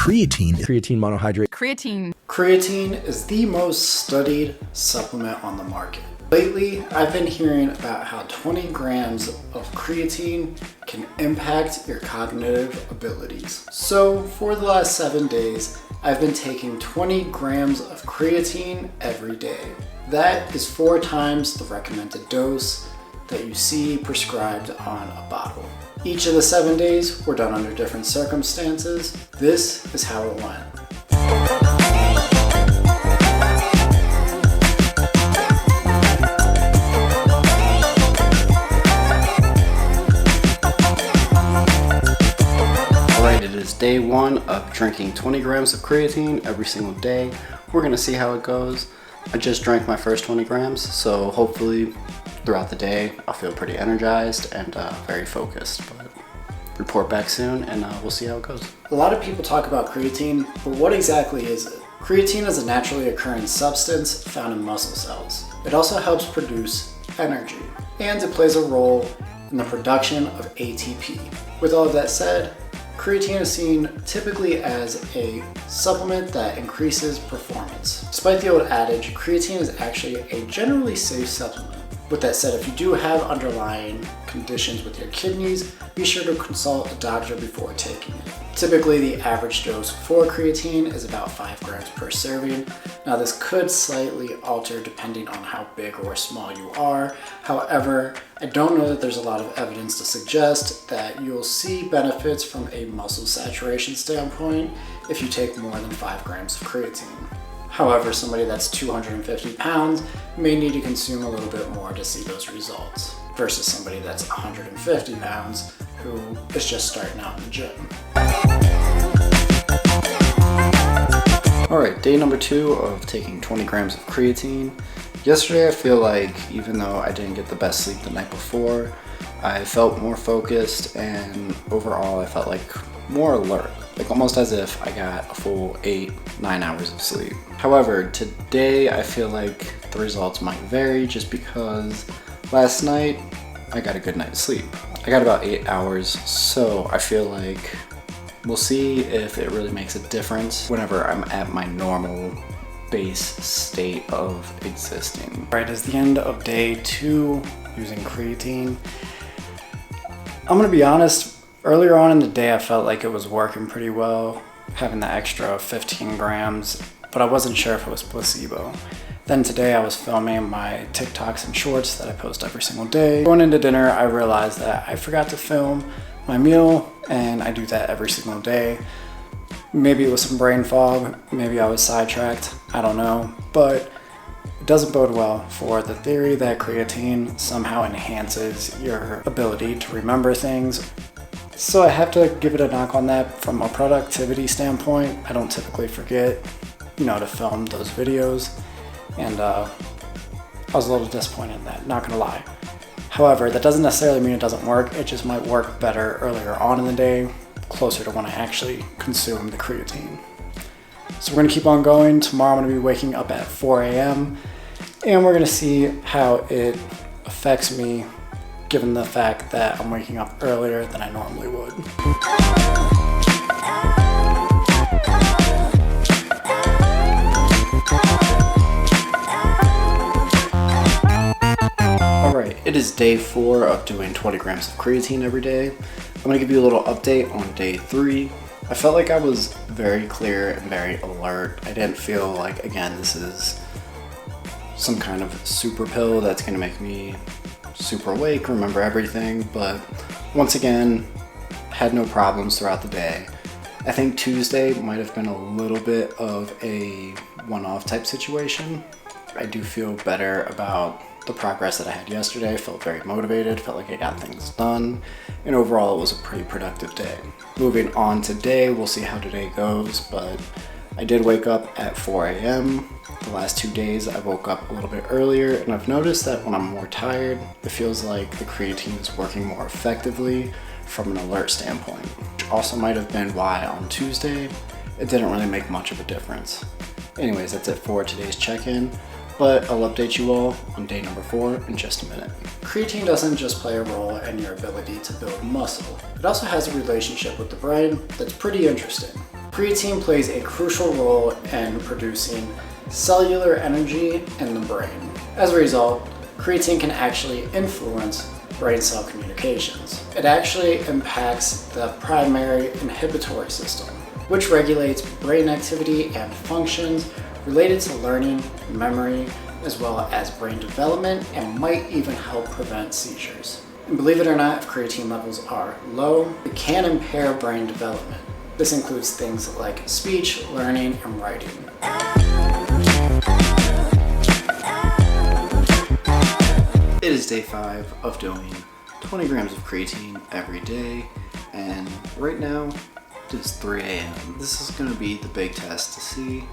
Creatine monohydrate. Creatine is the most studied supplement on the market. Lately, I've been hearing about how 20 grams of creatine can impact your cognitive abilities. So for the last 7 days, I've been taking 20 grams of creatine every day. That is 4 times the recommended dose that you see prescribed on a bottle. Each of the 7 days were done under different circumstances. This is how it went. Alright, it is day 1 of drinking 20 grams of creatine every single day. We're gonna see how it goes. I just drank my first 20 grams, so hopefully throughout the day I'll feel pretty energized and very focused. But report back soon and we'll see how it goes. A lot of people talk about creatine, but what exactly is it? Creatine is a naturally occurring substance found in muscle cells. It also helps produce energy, and it plays a role in the production of ATP. With all of that said, creatine is seen typically as a supplement that increases performance. Despite the old adage, creatine is actually a generally safe supplement. With that said, if you do have underlying conditions with your kidneys, be sure to consult a doctor before taking it. Typically, the average dose for creatine is about 5 grams per serving. Now, this could slightly alter depending on how big or small you are. However, I don't know that there's a lot of evidence to suggest that you'll see benefits from a muscle saturation standpoint if you take more than 5 grams of creatine. However, somebody that's 250 pounds may need to consume a little bit more to see those results versus somebody that's 150 pounds who is just starting out in the gym. Alright, day number 2 of taking 20 grams of creatine. Yesterday I feel like even though I didn't get the best sleep the night before, I felt more focused and overall I felt like more alert. Like almost as if I got a full 8-9 hours of sleep. However, today I feel like the results might vary just because last night I got a good night's sleep. I got about 8 hours, so I feel like we'll see if it really makes a difference whenever I'm at my normal base state of existing. Right, it's the end of day 2 using creatine. I'm gonna be honest, earlier on in the day I felt like it was working pretty well, having the extra 15 grams, but I wasn't sure if it was placebo. Then today I was filming my TikToks and shorts that I post every single day. Going into dinner, I realized that I forgot to film my meal, and I do that every single day. Maybe it was some brain fog, maybe I was sidetracked, I don't know, but it doesn't bode well for the theory that creatine somehow enhances your ability to remember things. So I have to give it a knock on that from a productivity standpoint. I don't typically forget, to film those videos, and I was a little disappointed in that, not gonna lie. However, that doesn't necessarily mean it doesn't work. It just might work better earlier on in the day, closer to when I actually consume the creatine. So we're gonna keep on going. Tomorrow I'm gonna be waking up at 4 a.m. and we're gonna see how it affects me given the fact that I'm waking up earlier than I normally would. Alright, it is day 4 of doing 20 grams of creatine every day. I'm going to give you a little update on day 3. I felt like I was very clear and very alert. I didn't feel like, again, this is some kind of super pill that's going to make me super awake, remember everything, but once again, had no problems throughout the day. I think Tuesday might have been a little bit of a one-off type situation. I do feel better about the progress that I had yesterday. I felt very motivated, felt like I got things done, and overall it was a pretty productive day. Moving on today, we'll see how today goes, but I did wake up at 4 a.m. The last 2 days I woke up a little bit earlier, and I've noticed that when I'm more tired, it feels like the creatine is working more effectively from an alert standpoint. Which also might have been why on Tuesday it didn't really make much of a difference. Anyways, that's it for today's check-in, but I'll update you all on day number 4 in just a minute. Creatine doesn't just play a role in your ability to build muscle. It also has a relationship with the brain that's pretty interesting. Creatine plays a crucial role in producing cellular energy in the brain. As a result, creatine can actually influence brain cell communications. It actually impacts the primary inhibitory system, which regulates brain activity and functions related to learning, memory, as well as brain development, and might even help prevent seizures. And believe it or not, if creatine levels are low, it can impair brain development. This includes things like speech, learning, and writing. It is day 5 of doing 20 grams of creatine every day, and right now it is 3 a.m. This is going to be the big test to see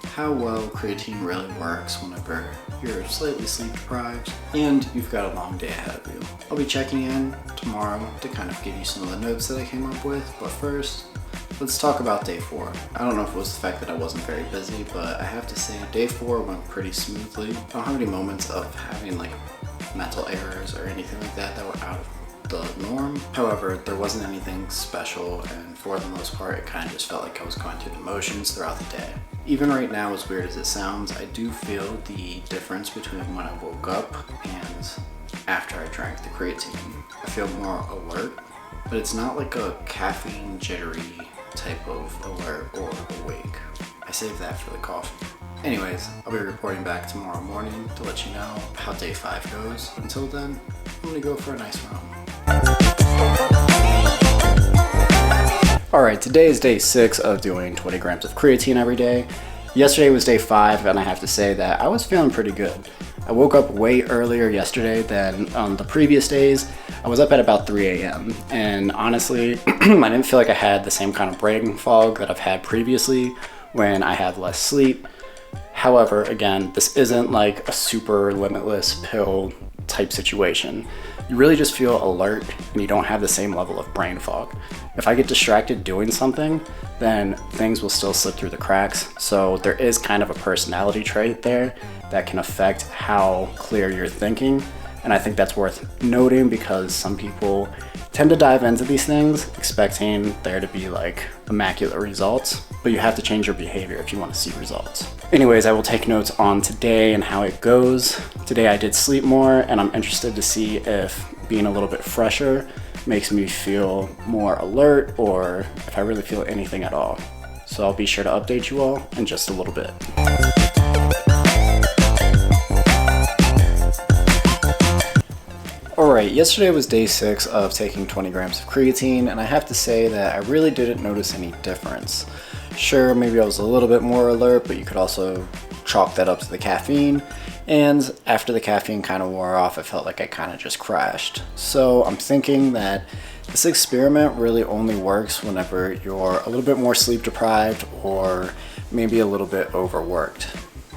how well creatine really works whenever you're slightly sleep deprived and you've got a long day ahead of you. I'll be checking in tomorrow to kind of give you some of the notes that I came up with, but first, let's talk about day 4. I don't know if it was the fact that I wasn't very busy, but I have to say day 4 went pretty smoothly. I don't have any moments of having like mental errors or anything like that that were out of the norm. However, there wasn't anything special, and for the most part, it kind of just felt like I was going through the motions throughout the day. Even right now, as weird as it sounds, I do feel the difference between when I woke up and after I drank the creatine. I feel more alert, but it's not like a caffeine jittery type of alert or awake. I saved that for the coffee. Anyways, I'll be reporting back tomorrow morning to let you know how day 5 goes. Until then, I'm gonna go for a nice run. Alright, today is day 6 of doing 20 grams of creatine every day. Yesterday was day 5, and I have to say that I was feeling pretty good. I woke up way earlier yesterday than on the previous days. I was up at about 3 a.m. and honestly, I didn't feel like I had the same kind of brain fog that I've had previously when I have less sleep. However, again, this isn't like a super limitless pill type situation. You really just feel alert and you don't have the same level of brain fog. If I get distracted doing something, then things will still slip through the cracks. So there is kind of a personality trait there that can affect how clear you're thinking. And I think that's worth noting because some people tend to dive into these things expecting there to be like immaculate results, but you have to change your behavior if you want to see results. Anyways, I will take notes on today and how it goes. Today I did sleep more, and I'm interested to see if being a little bit fresher makes me feel more alert or if I really feel anything at all. So I'll be sure to update you all in just a little bit. Alright, yesterday was day 6 of taking 20 grams of creatine, and I have to say that I really didn't notice any difference. Sure, maybe I was a little bit more alert, but you could also chalk that up to the caffeine. And after the caffeine kind of wore off, I felt like I kind of just crashed. So I'm thinking that this experiment really only works whenever you're a little bit more sleep deprived or maybe a little bit overworked.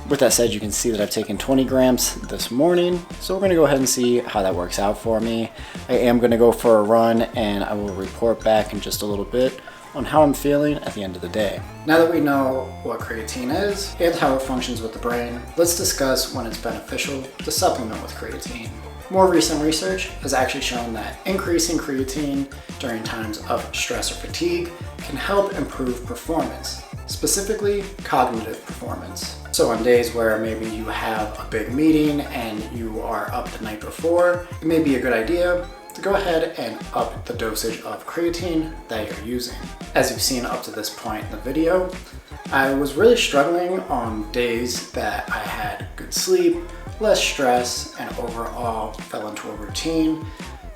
With that said, you can see that I've taken 20 grams this morning, so we're going to go ahead and see how that works out for me. I am going to go for a run, and I will report back in just a little bit on how I'm feeling at the end of the day. Now that we know what creatine is and how it functions with the brain, let's discuss when it's beneficial to supplement with creatine. More recent research has actually shown that increasing creatine during times of stress or fatigue can help improve performance, specifically cognitive performance. So on days where maybe you have a big meeting and you are up the night before, it may be a good idea to go ahead and up the dosage of creatine that you're using. As you've seen up to this point in the video, I was really struggling on days that I had good sleep, less stress, and overall fell into a routine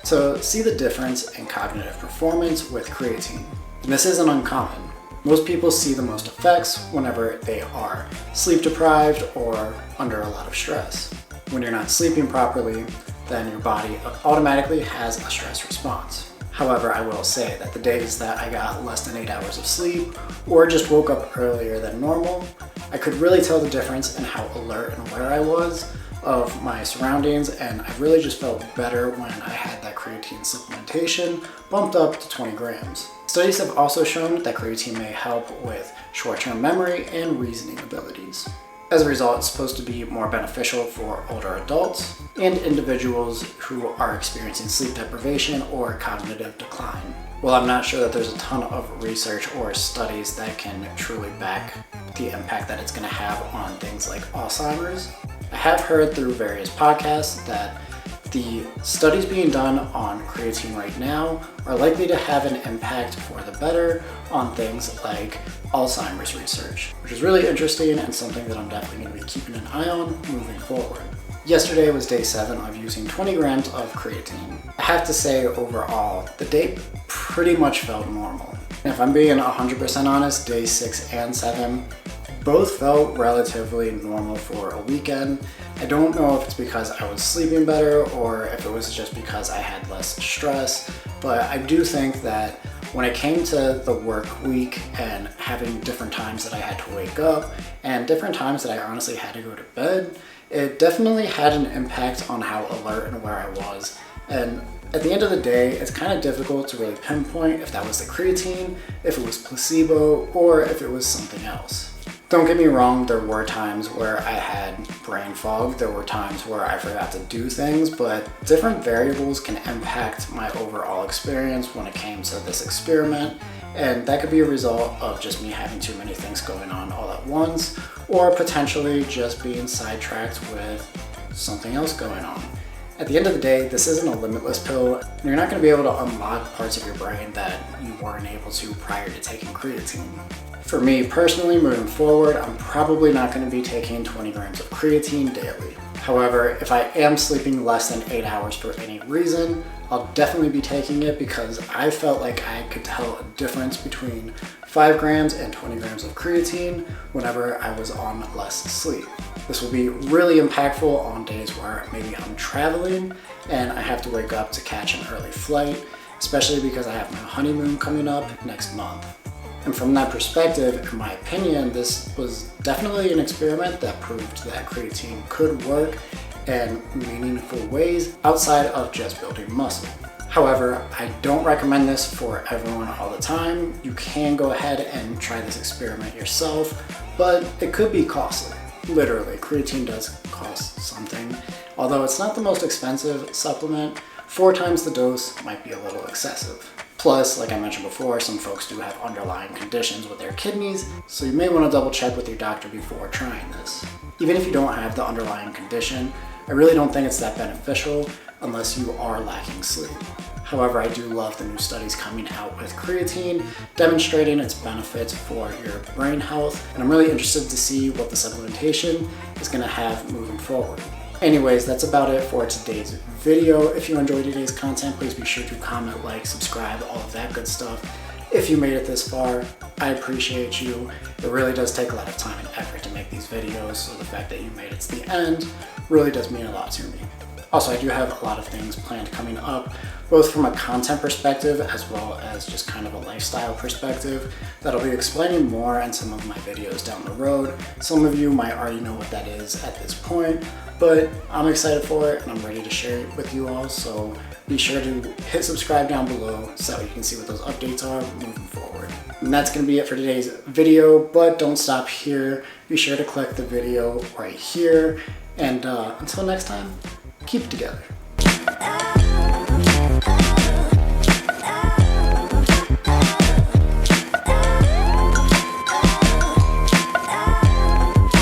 to see the difference in cognitive performance with creatine. And this isn't uncommon. Most people see the most effects whenever they are sleep deprived or under a lot of stress. When you're not sleeping properly, then your body automatically has a stress response. However, I will say that the days that I got less than 8 hours of sleep or just woke up earlier than normal, I could really tell the difference in how alert and aware I was of my surroundings, and I really just felt better when I had that creatine supplementation bumped up to 20 grams. Studies have also shown that creatine may help with short-term memory and reasoning abilities. As a result, it's supposed to be more beneficial for older adults and individuals who are experiencing sleep deprivation or cognitive decline. Well, I'm not sure that there's a ton of research or studies that can truly back the impact that it's going to have on things like Alzheimer's. I have heard through various podcasts that the studies being done on creatine right now are likely to have an impact for the better on things like Alzheimer's research, which is really interesting and something that I'm definitely going to be keeping an eye on moving forward. Yesterday was day 7 of using 20 grams of creatine. I have to say overall, the day pretty much felt normal. And if I'm being 100% honest, day 6 and 7 both felt relatively normal for a weekend. I don't know if it's because I was sleeping better or if it was just because I had less stress, but I do think that when it came to the work week and having different times that I had to wake up and different times that I honestly had to go to bed, it definitely had an impact on how alert and where I was. And at the end of the day, it's kind of difficult to really pinpoint if that was the creatine, if it was placebo, or if it was something else. Don't get me wrong, there were times where I had brain fog, there were times where I forgot to do things, but different variables can impact my overall experience when it came to this experiment, and that could be a result of just me having too many things going on all at once, or potentially just being sidetracked with something else going on. At the end of the day, this isn't a limitless pill, and you're not going to be able to unlock parts of your brain that you weren't able to prior to taking creatine. For me personally, moving forward, I'm probably not going to be taking 20 grams of creatine daily. However, if I am sleeping less than 8 hours for any reason, I'll definitely be taking it because I felt like I could tell a difference between 5 grams and 20 grams of creatine whenever I was on less sleep. This will be really impactful on days where maybe I'm traveling and I have to wake up to catch an early flight, especially because I have my honeymoon coming up next month. And from that perspective, in my opinion, this was definitely an experiment that proved that creatine could work in meaningful ways outside of just building muscle. However, I don't recommend this for everyone all the time. You can go ahead and try this experiment yourself, but it could be costly. Literally, creatine does cost something. Although it's not the most expensive supplement, 4 times the dose might be a little excessive. Plus, like I mentioned before, some folks do have underlying conditions with their kidneys, so you may want to double check with your doctor before trying this. Even if you don't have the underlying condition, I really don't think it's that beneficial unless you are lacking sleep. However, I do love the new studies coming out with creatine, demonstrating its benefits for your brain health, and I'm really interested to see what the supplementation is going to have moving forward. Anyways, that's about it for today's video. If you enjoyed today's content, please be sure to comment, like, subscribe, all of that good stuff. If you made it this far, I appreciate you. It really does take a lot of time and effort to make these videos, so the fact that you made it to the end really does mean a lot to me. Also, I do have a lot of things planned coming up, both from a content perspective as well as just kind of a lifestyle perspective that I'll be explaining more in some of my videos down the road. Some of you might already know what that is at this point, but I'm excited for it and I'm ready to share it with you all, so be sure to hit subscribe down below so you can see what those updates are moving forward. And that's going to be it for today's video, but don't stop here. Be sure to click the video right here, and until next time, keep it together.